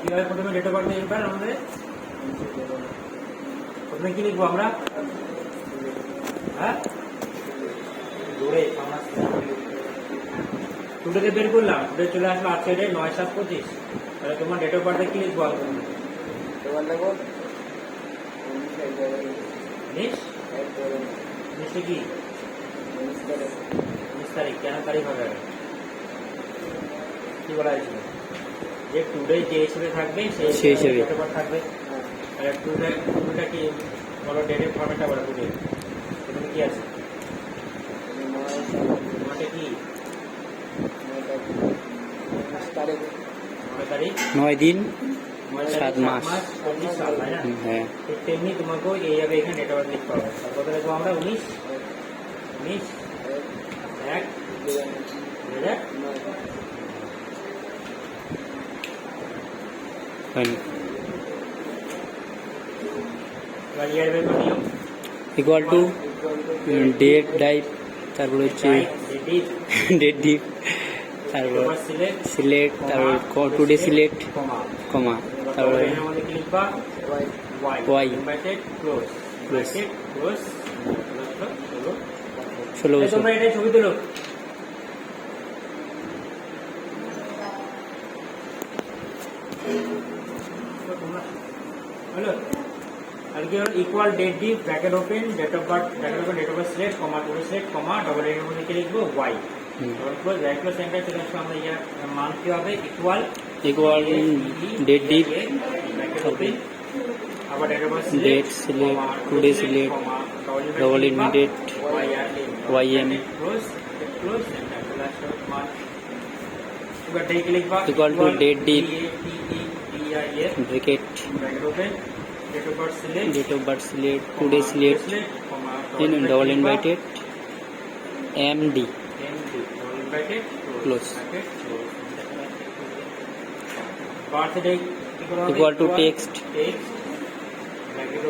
কিভাবে প্রথমে date of birth লিখবেন আমাদের? প্রথমে কি লিখবো আমরা? হ্যাঁ, টুডেতে বের করলাম, টুডে চলে আসলো আজকে ডেট 9/7/25। তাহলে তোমার ডেট অফ বার্থে কি লিখবো? উনিশে কি 19 তারিখ? কেন তারিখ হবে? কি বলা হয়েছিল যে টুডে যে হিসেবে থাকবে সেই হিসেবে ডেট অফ বার্থ থাকবে। তাহলে টুডেটা কি বলো, ডেটের ফর্মেটটা বলো। টুডে প্রথমে কি আছে? তোমাকে কি 9 দিন 7 মাস 25 সাল, তাই না? হ্যাঁ, তেমনি তোমাকেও এইভাবে এখানে ডেট অফ বার্থ লিখতে হবে। তারপরে লিখবো আমরা 19/1/2000। ইকুয়াল টু ডেট ডাইপ, তারপর হচ্ছে ডেট ডিপ, তারপর সিলেক্ট, তারপর টুডে সিলেক্ট, কমা, তারপর ওয়াই 16 বছর। তোমরা এটা ছবি তুলো। হ্যালো, আর কি হলো? Equal date dif, bracket open, date of birth, bracket open, date of birth select, comma, today select, comma, double এর মধ্যে কি লিখবো? Y. Double close, right close center চলে আসলো। আমরা ইয়ার মান কি হবে? Equal date dif, bracket open, আবার date of birth date select, today select, double inverted, YM, close close center চলে আসলো মান। এবার ডেট লিখবা equal to date dif, bracket bracket open, date of birth select, today select, then double invited, MD, close. Birthday equal to text,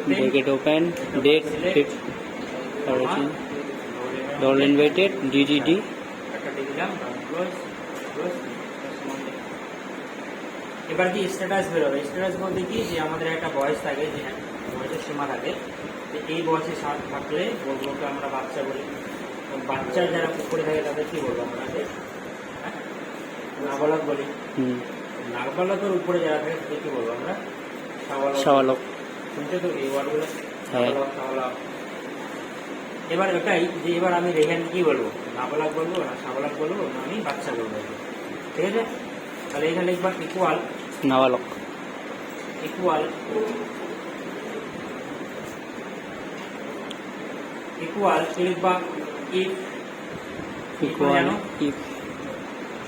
bracket open, date, double invited, DDD, এবার কি status বেরোবে? Status বলতে কি, যে আমাদের একটা বয়স থাকে, যে বয়সের সীমা থাকে, এই বয়সে থাকলে বলবো আমরা বাচ্চা বলি। বাচ্চার যারা উপরে থাকে তাদের কি বলবো আমরা? নাবালক বলি। নাবালকের উপরে যারা থাকে তাদের কি বলবো আমরা? শাবালক। শুনছো তো এই ওয়ার্ডগুলো? নাবালক, শাবালক। এবার এটাই যে এবার আমি রেহান কি বলবো? নাবালক বলবো না শাবালক বলবো না আমি বাচ্চা বলবো? ঠিক আছে, তাহলে এখানে লিখবা ইকুয়াল নাবালক, ইকুয়াল ইকুয়াল কি লিখবা? ইফ, ইকুয়াল ইফ,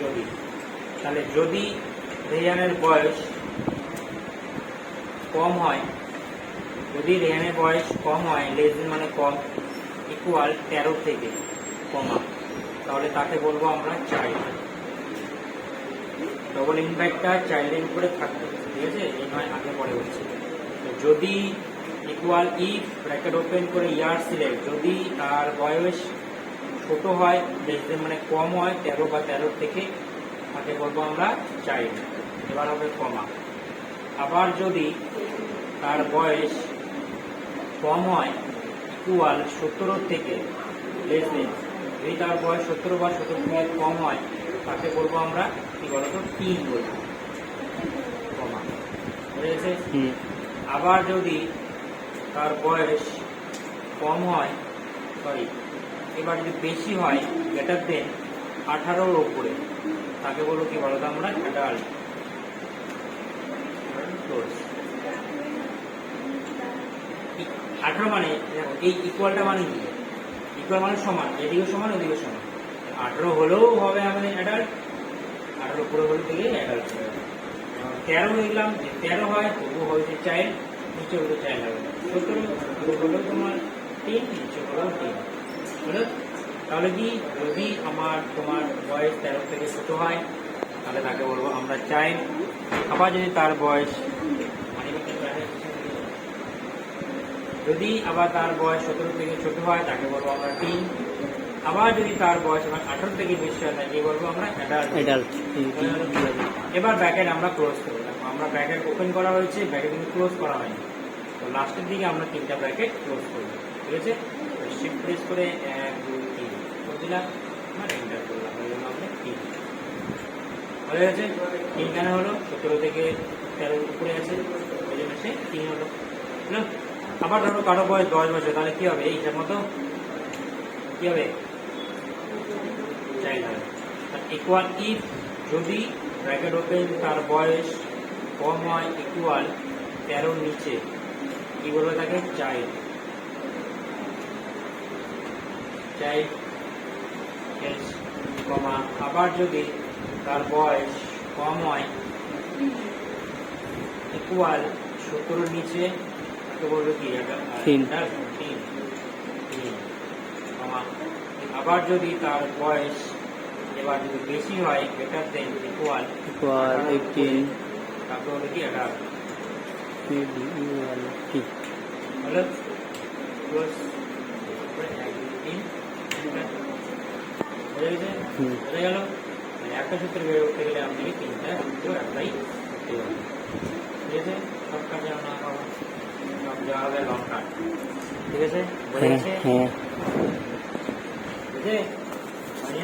যদি। তাহলে যদি রেহানের বয়স কম হয়, যদি রেহানের বয়স কম হয়, লেস দেন মানে কম, ইকুয়াল 13 থেকে, কমা, তাহলে তাকে বলবো আমরা চাইল্ড। ডবল ইনভাইটটা চাইল্ডের উপরে থাকবে, ঠিক আছে? এই নয় আগে পরে হচ্ছে। যদি ইকুয়াল ইফ, ব্র্যাকেট ওপেন করে ইয়ার সিলেক্ট, যদি তার বয়স ছোট হয়, লেস দেন মানে কম হয়, 13 বা 13 থেকে, তাকে বলবো আমরা চাইল্ড। এবার হবে কমা। আবার যদি তার বয়স কম হয়, ইকুয়াল 17 থেকে, লেস দেন, যদি তার বয়স 17 বা 17 থেকে কম হয়, তাকে বলবো আমরা কি বলতো? 3 বলবো, কমা। বুঝে গেছে? আবার যদি তার বয়স কম হয়, এবার যদি বেশি হয়, গ্রেটার দেন 18 উপরে, তাকে বলবো কি বলতো আমরা? অ্যাডাল্ট। 18 মানে এই ইকুয়ালটা মানে কি? ইকুয়াল মানে সমান, এদিকে সমান ওদিকে সমান। 18 হলেও হবে আমাদের অ্যাডাল্ট, 18 উপরে হলে থেকে অ্যাডাল্ট। 13 লিখলাম, যে 13 হয় তবু হয়েছে চাইল্ড, নিচে হলে চাইল্ড হবে। 17 হলেও তোমার 3, নিচে হলেও 3। বুঝলো? তাহলে কি, যদি তোমার বয়স 13 থেকে ছোট হয়, তাহলে তাকে বলবো আমরা চাইল্ড। আবার যদি তার বয়স যদি আবার তার বয়স 17 থেকে ছোট হয়, তাকে বলবো আমরা টিন। আবার যদি তার বয়স এখন 18 থেকে বেশি হয় তাহলে কি বলবো আমরা অ্যাডাল্ট। অ্যাডাল্ট এবার ব্র্যাকেট আমরা ক্লোজ করে দেবো। আমরা ব্র্যাকেট ওপেন করা হয়েছে, ব্র্যাকেট কিন্তু ক্লোজ করা হয়নি। তো লাস্টের দিকে আমরা 3টা ব্র্যাকেট ক্লোজ করবো, ঠিক আছে। শিফট প্রেস করে 1 2 3 করে দিলাম, আমরা এন্টার করলাম, হয়ে গেল আমাদের 3 হয়ে গেছে। 3 কেন হলো? 17 থেকে 13 উপরে আছে, ওই জন্য সে 3 হলো। বুঝলো? আবার ধরো কারো বয়স 10 বছর, তাহলে কি হবে? এইটার মতো কি হবে? চাইল্ড হবে। ইকুয়াল ইফ যদি ব্র্যাকেট ওপেন তার বয়স কম হয় ইকুয়াল 13 নিচে, কি বলবো তাকে? চাইল্ড। চাইল্ড এজ কমা আবার যদি তার বয়স কম হয় ইকুয়াল 17 নিচে, তো বলবো কি? আবার যদি তার বয়স এবার যদি বেশি হয় গ্রেটার দেন ইকুয়াল 18 তারপর হলো কি? 18 হলো ক্লোজ হয়ে গেছে, হয়ে গেল। মানে একটা সূত্র বের করতে গেলে আপনাকে 3টা সূত্র অ্যাপ্লাই করতে হবে, ঠিক আছে। সব কাজে আমরা পাবো, সব দেওয়া হবে লং কাট, ঠিক আছে। বুঝে গেছে? হ্যাঁ বুঝে? মানে